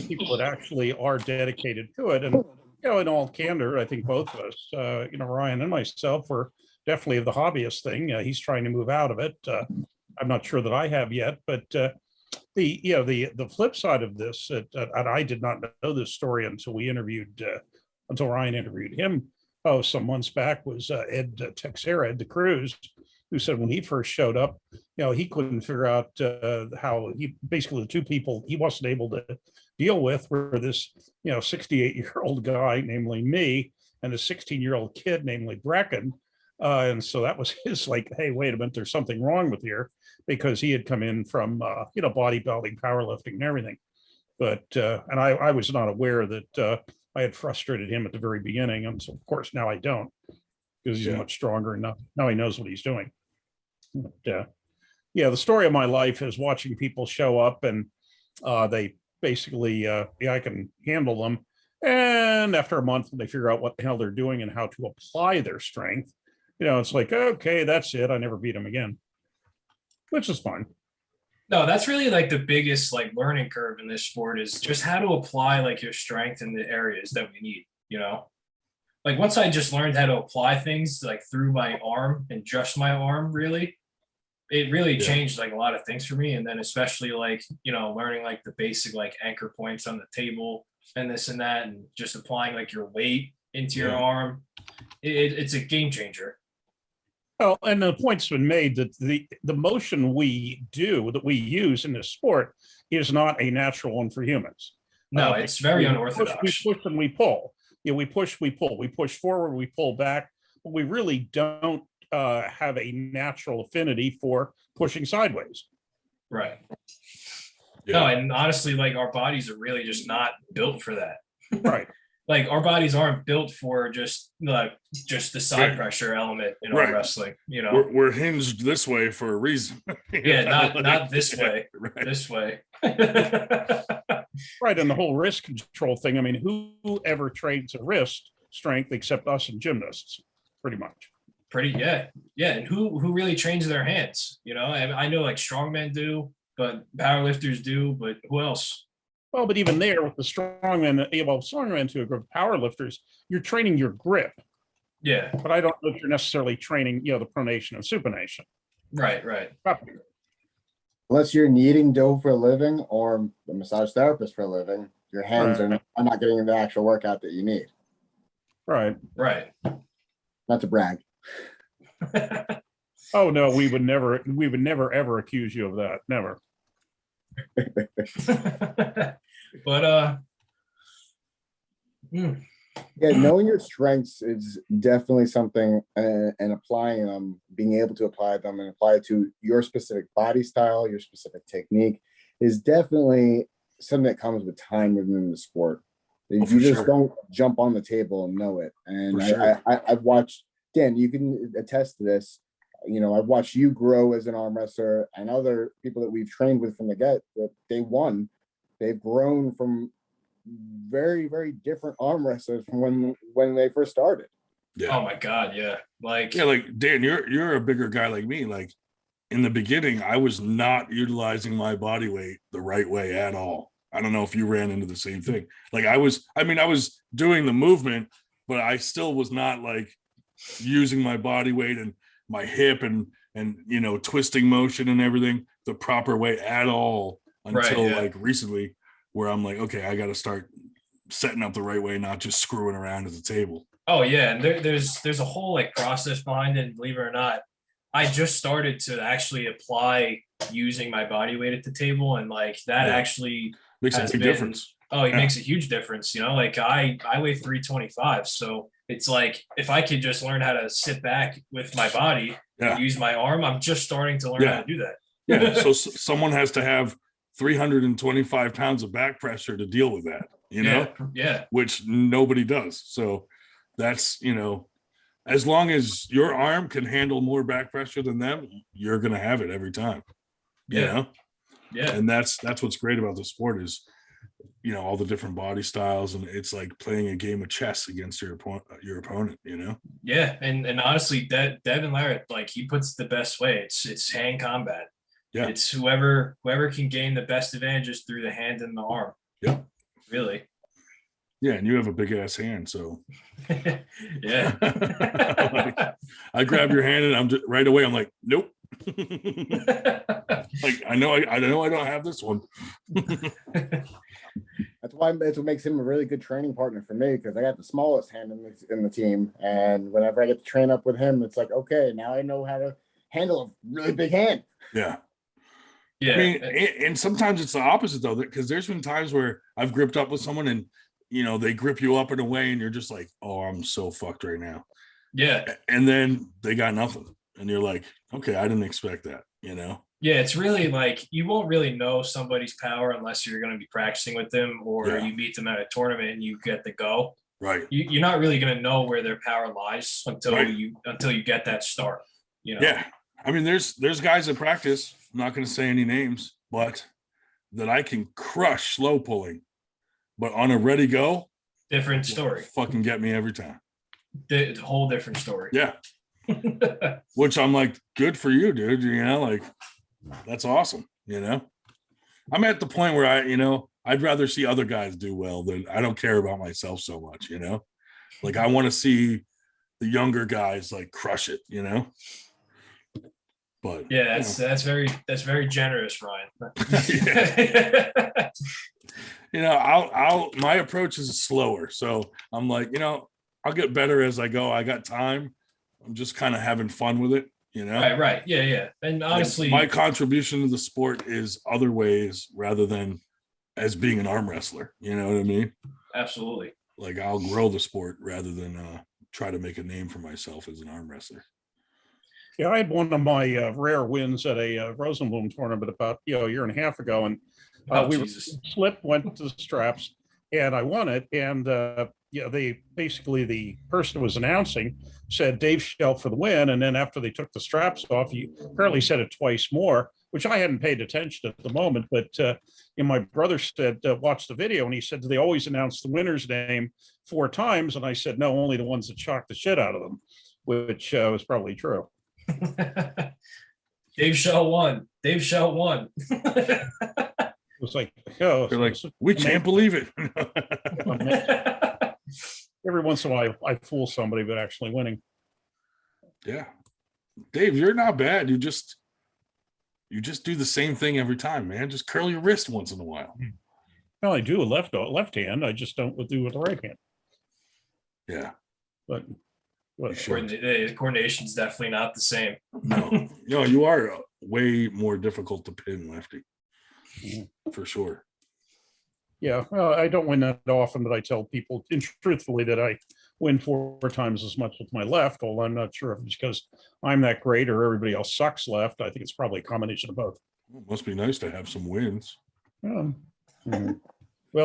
people that actually are dedicated to it. And in all candor, I think both of us, Ryan and myself, are definitely the hobbyist thing. He's trying to move out of it. I'm not sure that I have yet, but the flip side of this, and I did not know this story until Ryan interviewed him some months back, was Ed Texera, Ed the Cruz, who said when he first showed up, he couldn't figure out how basically the two people he wasn't able to deal with were this 68-year-old guy, namely me, and a 16-year-old kid, namely Brecken. And so that was his like, hey, wait a minute, there's something wrong with here, because he had come in from bodybuilding, powerlifting, and everything. But and I was not aware that I had frustrated him at the very beginning, and so of course now I don't, because he's much stronger and now he knows what he's doing. But, the story of my life is watching people show up and they basically, I can handle them. And after a month, when they figure out what the hell they're doing and how to apply their strength, it's like, okay, that's it. I never beat them again, which is fine. No, that's really like the biggest like learning curve in this sport is just how to apply like your strength in the areas that we need, you know? Like once I just learned how to apply things like through my arm and just my arm, really, it really Yeah. changed like a lot of things for me. And then especially like, you know, learning like the basic like anchor points on the table and this and that, and just applying like your weight into your Yeah. arm. It's a game changer. Well, and the point's been made that the motion that we use in this sport is not a natural one for humans. No, it's very we unorthodox. push and we pull. We push, we pull. We push forward, we pull back. But we really don't have a natural affinity for pushing sideways. Right. Yeah. No, and honestly, like our bodies are really just not built for that. Right. Like our bodies aren't built for just the side Right. pressure element in Right. arm wrestling, you know. We're hinged this way for a reason. Yeah, not this way. Right. This way. Right. And the whole wrist control thing. I mean, who ever trains a wrist strength except us and gymnasts, pretty much. Yeah. And who really trains their hands? You know, I know like strongmen do, but powerlifters do, but who else? Well, but even there with the strongmen to a group of power lifters, you're training your grip. Yeah. But I don't know if you're necessarily training, the pronation and supination. Right. Unless you're kneading dough for a living or a massage therapist for a living, your hands Right. are not getting the actual workout that you need. Right. Not to brag. Oh no, we would never ever accuse you of that. Never. But Yeah, knowing your strengths is definitely something, and applying them, being able to apply them and apply it to your specific body style, your specific technique is definitely something that comes with time within the sport. You for just sure. don't jump on the table and know it. And For sure. I've watched, Dan, you can attest to this. You know, I've watched you grow as an arm wrestler, and other people that we've trained with from the day one, they've grown from very, very different arm wrestlers from when they first started. Yeah. oh my God, yeah. Like Yeah, like Dan, you're a bigger guy like me. Like in the beginning, I was not utilizing my body weight the right way at all. I don't know if you ran into the same thing. Like I was doing the movement, but I still was not like using my body weight and my hip and twisting motion and everything the proper way at all until yeah. like recently, where I'm like, okay, I got to start setting up the right way, not just screwing around at the table. Oh yeah, and there's a whole like process behind it. And believe it or not, I just started to actually apply using my body weight at the table, and like that Yeah. actually Makes a has big been- difference. Oh, it Yeah. makes a huge difference. You know, like I weigh 325, so it's like if I could just learn how to sit back with my body Yeah. and use my arm, I'm just starting to learn Yeah. how to do that. Yeah. So someone has to have 325 pounds of back pressure to deal with that, Yeah. which nobody does. So that's, as long as your arm can handle more back pressure than them, you're going to have it every time. You Yeah. know? Yeah. And that's what's great about the sport is, all the different body styles, and it's like playing a game of chess against your opponent, Yeah. And honestly, Devin Larratt, like he puts the best way. It's hand combat. Yeah. It's whoever can gain the best advantages through the hand and the arm. Yep. Really. Yeah. And you have a big ass hand. So Yeah. I grab your hand and I'm just right away. I'm like, nope. Like, I know I don't have this one. That's what makes him a really good training partner for me, because I got the smallest hand in the team, and whenever I get to train up with him, it's like, okay, now I know how to handle a really big hand. Yeah. Yeah. I mean, and sometimes it's the opposite though, because there's been times where I've gripped up with someone and they grip you up in a way and you're just like, oh, I'm so fucked right now. Yeah. And then they got nothing. And you're like, okay, I didn't expect that, Yeah, it's really like you won't really know somebody's power unless you're going to be practicing with them or Yeah. you meet them at a tournament and you get the go. Right. You're not really going to know where their power lies until Right. you get that start. Yeah. I mean, there's guys at practice, I'm not going to say any names, but that I can crush slow pulling, but on a ready go, Different story. fucking get me every time. The whole different story. Yeah. Which I'm like, good for you, dude. Like, that's awesome. you know. I'm at the point where I'd rather see other guys do well than I don't care about myself so much, you know. Like I want to see the younger guys like crush it, you know. But yeah, that's very generous, Ryan. You know, I'll my approach is slower. So I'm like, I'll get better as I go. I got time. I'm just kind of having fun with it, you know? Right. Yeah. And honestly, my contribution to the sport is other ways rather than as being an arm wrestler. You know what I mean? Absolutely. Like I'll grow the sport rather than try to make a name for myself as an arm wrestler. Yeah, I had one of my rare wins at a Rosenblum tournament about a year and a half ago, and went to the straps, and I won it. And they basically, the person who was announcing said Dave Shell for the win, and then after they took the straps off, he apparently said it twice more, which I hadn't paid attention at the moment. But my brother said watch the video, and he said, do they always announce the winner's name 4 times? And I said no, only the ones that shocked the shit out of them, which was probably true. Dave Shell won. It was like, oh, they're like, we can't believe it. Every once in a while, I fool somebody, but actually winning. Yeah, Dave, you're not bad. You just do the same thing every time, man. Just curl your wrist once in a while. Well, I do a left hand. I just don't do with the right hand. Yeah, but the coordination's definitely not the same. No, you are way more difficult to pin, lefty, for sure. Yeah, well, I don't win that often, but I tell people truthfully that I win 4 times as much with my left, although I'm not sure if it's because I'm that great or everybody else sucks left. I think it's probably a combination of both. Well, it must be nice to have some wins. Well,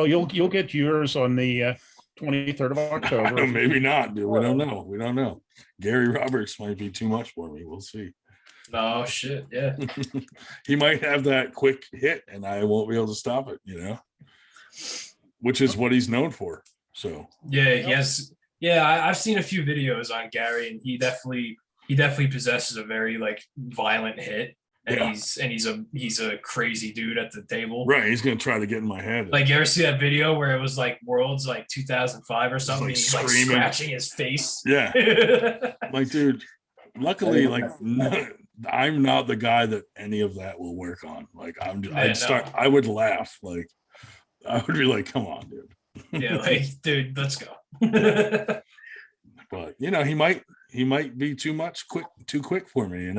you'll get yours on the 23rd of October. Maybe not, dude. We don't know. Gary Roberts might be too much for me. We'll see. Oh shit, yeah. He might have that quick hit and I won't be able to stop it, which is what he's known for. So yeah, he has. Yeah, I've seen a few videos on Gary, and he definitely possesses a very like violent hit. And he's a crazy dude at the table. Right, he's gonna try to get in my head. Like, you ever see that video where it was like Worlds like 2005 or something? Like he's like scratching his face. Yeah, like, dude. Luckily, like, I'm not the guy that any of that will work on. Like, I would laugh. Like, I would be like, come on, dude. Yeah, like, dude, let's go. But he might be too quick for me.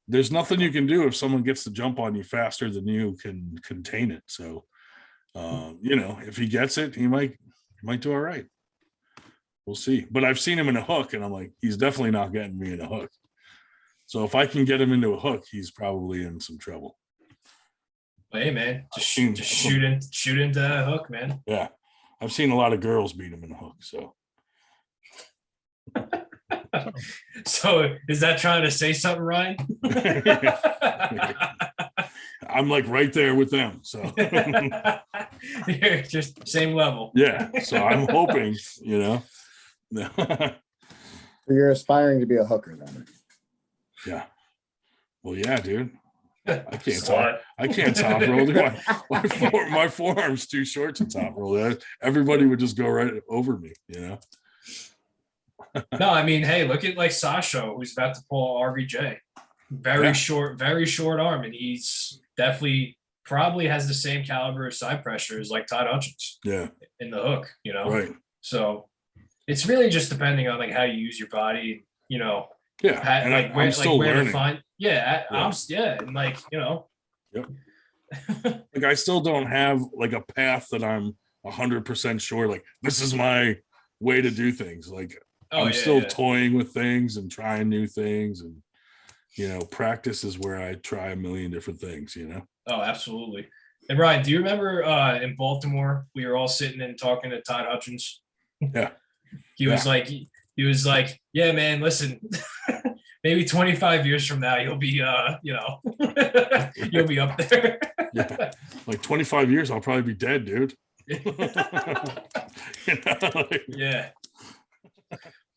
There's nothing you can do if someone gets to jump on you faster than you can contain it. So, if he gets it, he might do all right. We'll see. But I've seen him in a hook, and I'm like, he's definitely not getting me in a hook. So if I can get him into a hook, he's probably in some trouble. Hey, man, just shoot into that hook, man. Yeah, I've seen a lot of girls beat him in a hook. So. So is that trying to say something, Ryan? I'm like right there with them. So you're just same level. Yeah. So I'm hoping, You're aspiring to be a hooker then. Yeah. Well, yeah, dude. I can't top roll. My forearm's too short to top roll. Everybody would just go right over me, No, I mean, hey, look at like Sasha, who's about to pull RBJ. Very short arm, and he's definitely probably has the same caliber of side pressure as like Todd Hutchins. Yeah. In the hook, Right. So it's really just depending on like how you use your body, Yeah. And like I'm still where learning. to find. Yeah. And like, Yep. Like I still don't have like a path that I'm 100% sure. Like this is my way to do things. Like I'm still toying with things and trying new things, and practice is where I try a million different things. Oh, absolutely. And Ryan, do you remember in Baltimore we were all sitting and talking to Todd Hutchins? Yeah. He was like, yeah, man, listen, maybe 25 years from now you'll be you'll be up there. Yeah. Like 25 years, I'll probably be dead, dude. Yeah.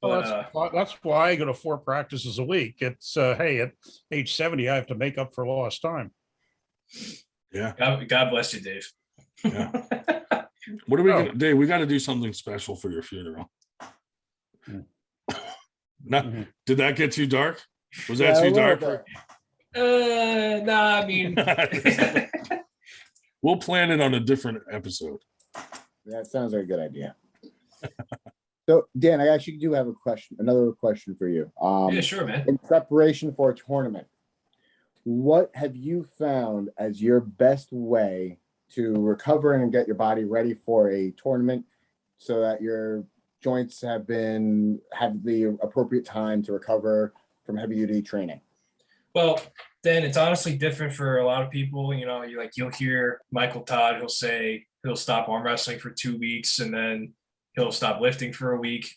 Well, that's why I go to 4 practices a week. It's hey, at age 70, I have to make up for lost time. Yeah. God bless you, Dave. Yeah. What are we Oh. gonna, Dave? We got to do something special for your funeral. Mm. No, did that get too dark? Was Yeah, that a too little dark? bit. Nah, I mean, We'll plan it on a different episode. That sounds like a good idea. So, Dan, I actually do have another question for you. yeah, sure, man. In preparation for a tournament, what have you found as your best way to recover and get your body ready for a tournament so that your joints have the appropriate time to recover from heavy duty training? Well, then it's honestly different for a lot of people. You know, you'll hear Michael Todd, he'll say he'll stop arm wrestling for 2 weeks and then he'll stop lifting for a week.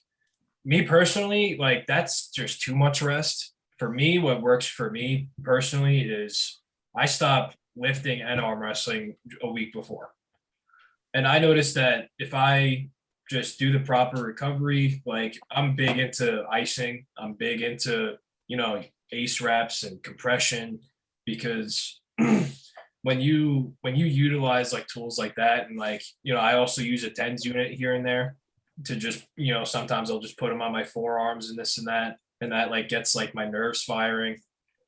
Me personally, like that's just too much rest. For me, what works for me personally is I stop lifting and arm wrestling a week before. And I noticed that if I just do the proper recovery, like I'm big into icing, I'm big into, ace wraps and compression, because when you utilize like tools like that, and like, I also use a TENS unit here and there to just, sometimes I'll just put them on my forearms and this and that like gets like my nerves firing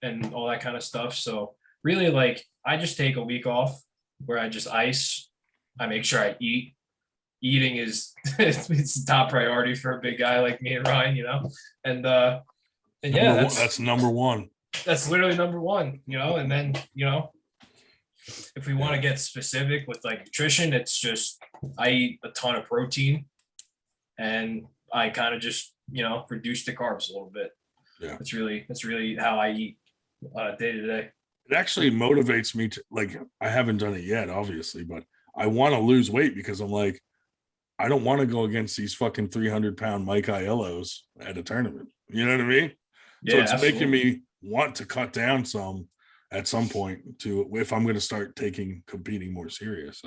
and all that kind of stuff. So really, like, I just take a week off where I just ice. I make sure I eat. Eating is it's top priority for a big guy like me and Ryan, and yeah, that's number one. That's literally number one, and then, if we want to get specific with like nutrition, it's just, I eat a ton of protein and I kind of just, reduce the carbs a little bit. Yeah. That's really how I eat day to day. It actually motivates me to, like, I haven't done it yet, obviously, but I want to lose weight because I'm like, I don't want to go against these fucking 300-pound Mike Aiellos at a tournament. You know what I mean? Yeah, So it's absolutely. making me want to cut down some at some point if I'm going to start competing more serious.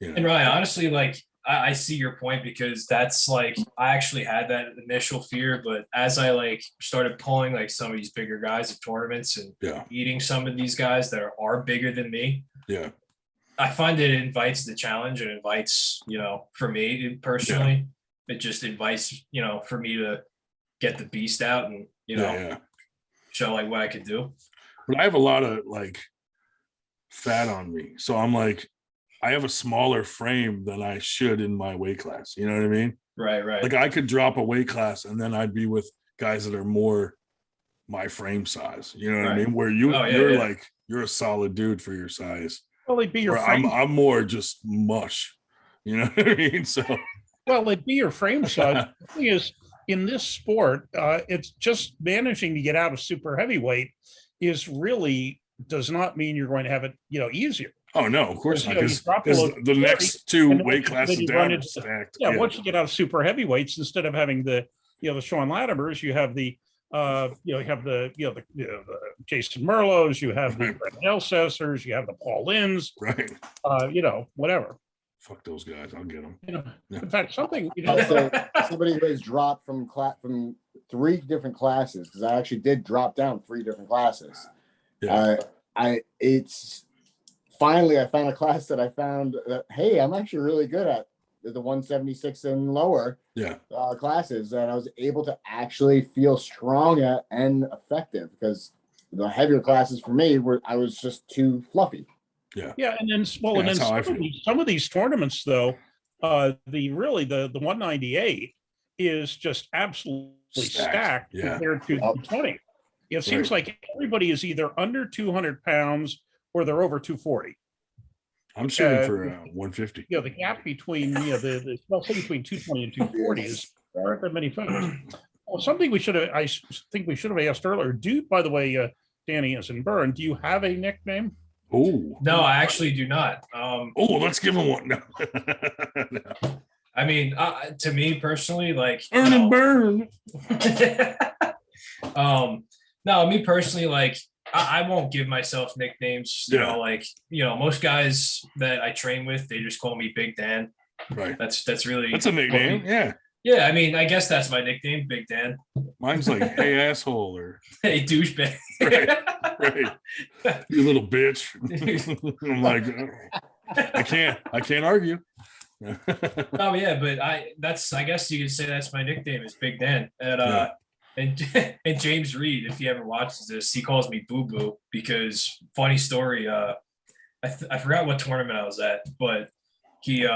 And Ryan, honestly, like, I see your point, because that's like, I actually had that initial fear, but as I like started pulling like some of these bigger guys at tournaments and eating some of these guys that are bigger than me, I find it invites the challenge and invites, for me personally, it just invites, for me to get the beast out and, show like what I could do. But I have a lot of like fat on me. So I'm like, I have a smaller frame than I should in my weight class. You know what I mean? Right. Like I could drop a weight class and then I'd be with guys that are more my frame size. You know what I mean? Where you're like, you're a solid dude for your size. Well, they'd be your frame. I'm more just mush. You know what I mean? So well, it'd be your frame size. The thing is, in this sport, it's just managing to get out of super heavyweight does not mean you're going to have it, easier. Oh no, of course not. Because the 40, next two weight classes down are stacked. Yeah, once you get out of super heavyweights, instead of having the Sean Latimers, you have the Jason Merlots, you have the Brett Elsessers, you have the Paul Lynns, right? Whatever. Fuck those guys, I'll get them. In fact, something Also, somebody who has dropped from 3 different classes, because I actually did drop down 3 different classes. Yeah. It's finally I found a class that I found that, hey, I'm actually really good at the 176 and lower classes, and I was able to actually feel strong at and effective, because the heavier classes for me I was just too fluffy. Yeah, and then some of these tournaments, though, the 198 is just absolutely stacked compared to the 20. It seems like everybody is either under 200 pounds or they're over 240. I'm shooting for 150. The gap between between 220 and 240 is not that many pounds. Well, something I think we should have asked earlier. By the way, Danny is in Byrne. Do you have a nickname? Oh no, I actually do not. Let's give him one. No. I mean, to me personally, like Byrne. No, me personally, like I won't give myself nicknames. Most guys that I train with, they just call me Big Dan. Right. That's a nickname. Yeah. Yeah, I mean, I guess that's my nickname, Big Dan. Mine's like, hey, asshole, or Hey, douchebag. right. You little bitch. I'm like, I can't argue. Oh yeah, but I guess you could say that's my nickname is Big Dan. And Yeah. and James Reed, if he ever watches this, he calls me Boo Boo because funny story, I forgot what tournament I was at, but he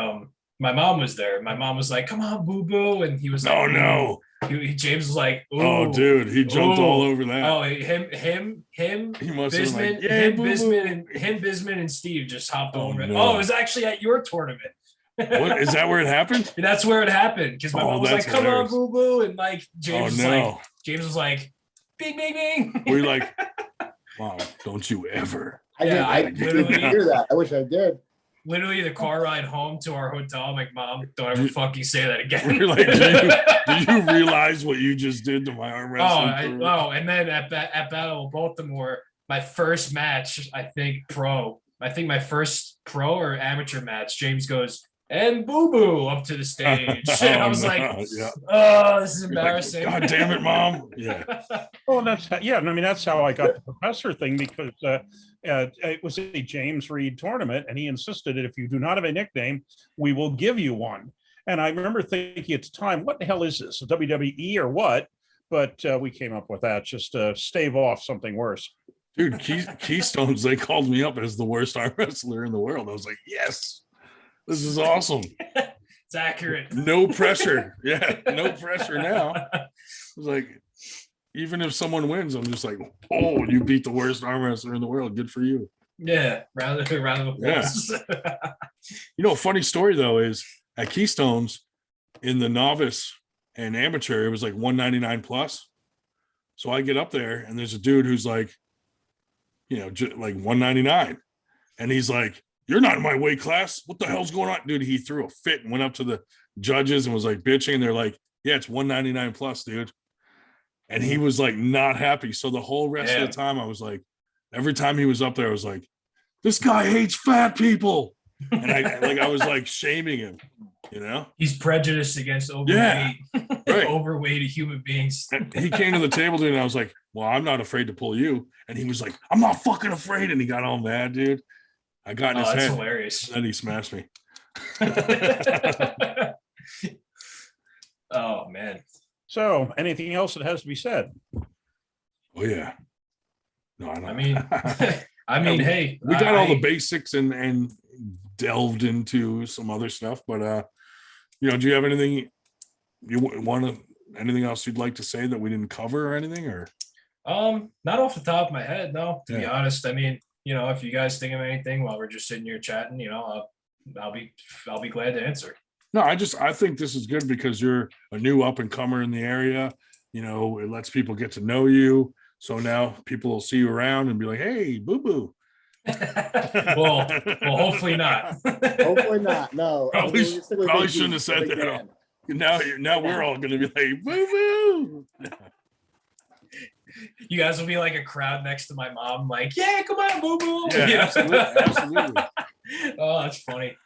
my mom was there. My mom was like, "Come on, Boo Boo," and he was like, Oh no. James was like, "Ooh, Oh dude, he jumped all over that. Oh, him, He must have been Bisman, like, "Yay, Boo Boo." Bisman, and Steve just hopped Oh, over. no. Oh, it was actually at your tournament. What is that where it happened? That's where it happened because my Oh, mom was like, that's "Come hilarious. on, Boo Boo," and like James Oh was no. like, "Bing, bing, bing." We're like, Mom, don't you ever. I Yeah, didn't hear that. I wish I did. literally the car ride home to our hotel. I'm like, "Mom, don't ever fucking say that again." We're like, do you realize what you just did to my arm wrestling? And then at Battle of Baltimore, my first match, I think my first pro or amateur match, James goes, "And Boo Boo" up to the stage. And I was like, yeah. "Oh, this is You're embarrassing." like, God damn it, Mom. Yeah. Oh, I mean, that's how I got the professor thing, because it was a James Reed tournament, and he insisted that if you do not have a nickname, we will give you one. And I remember thinking at the time, what the hell is this, a WWE or what? But we came up with that just to stave off something worse. Dude, Keystones, they called me up as the worst arm wrestler in the world. I was like, yes, this is awesome. It's accurate. No pressure. Yeah, no pressure now. I was like, even if someone wins, I'm just like, oh, you beat the worst arm wrestler in the world. Good for you. Yeah, round of applause. You know, a funny story though is at Keystones in the novice and amateur, it was like 199 plus. So I get up there and there's a dude who's like, you know, like 199. And he's like, "You're not in my weight class. What the hell's going on?" Dude, he threw a fit and went up to the judges and was like bitching. And they're like, "Yeah, it's 199 plus, dude." And he was like not happy. So the whole rest of the time I was like, every time he was up there, I was like, this guy hates fat people. And I was like shaming him, you know? He's prejudiced against overweight, right. overweight human beings. And he came to the table, dude, and I was like, well, I'm not afraid to pull you. And he was like, I'm not fucking afraid. And he got all mad, dude. I got in his head. Hilarious. And then he smashed me. Oh, man. So anything else that has to be said? Oh, yeah. No, I don't. I mean, hey. We got all the basics and delved into some other stuff. But, you know, do you have anything you want to, anything else you'd like to say that we didn't cover or anything? Or not off the top of my head, no, to be honest. I mean, you know, if you guys think of anything while we're just sitting here chatting, you know, I'll be glad to answer. No, I think this is good because you're a new up and comer in the area. You know, it lets people get to know you. So now people will see you around and be like, "Hey, Boo Boo." well, hopefully not. Hopefully not. No. Probably shouldn't have said that. Now we're all going to be like, "Boo Boo." You guys will be like a crowd next to my mom, like, "Yeah, come on, Boo Boo." Yeah, absolutely. Oh, that's funny.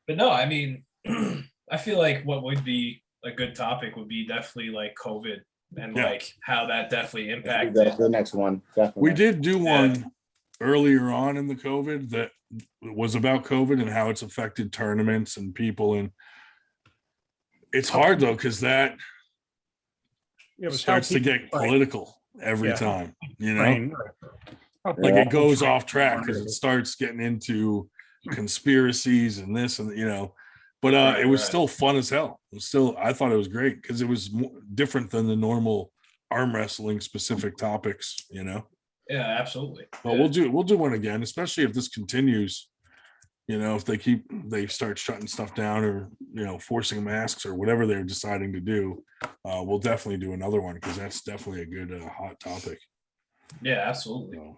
But no, I mean, I feel like what would be a good topic would be definitely like COVID and like how that definitely impacted the next one. Definitely. We did do one earlier on in the COVID that was about COVID and how it's affected tournaments and people. And it's hard though, because that starts to get political every time, you know, like it goes off track because it starts getting into conspiracies and this and, you know, but it was still fun as hell. It was still, I thought it was great because it was different than the normal arm wrestling specific topics, you know? Yeah, absolutely. But we'll do one again, especially if this continues, you know, if they start shutting stuff down or, you know, forcing masks or whatever they're deciding to do. We'll definitely do another one because that's definitely a good hot topic. Yeah, absolutely. So,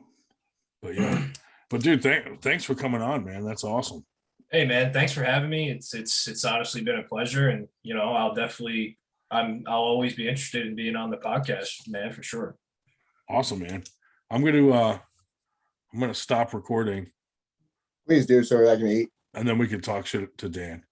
but yeah, but dude, thanks for coming on, man. That's awesome. Hey man, thanks for having me. It's honestly been a pleasure, and you know, I'll always be interested in being on the podcast, man, for sure. Awesome, man. I'm gonna stop recording. Please do so that I can eat. And then we can talk shit to Dan.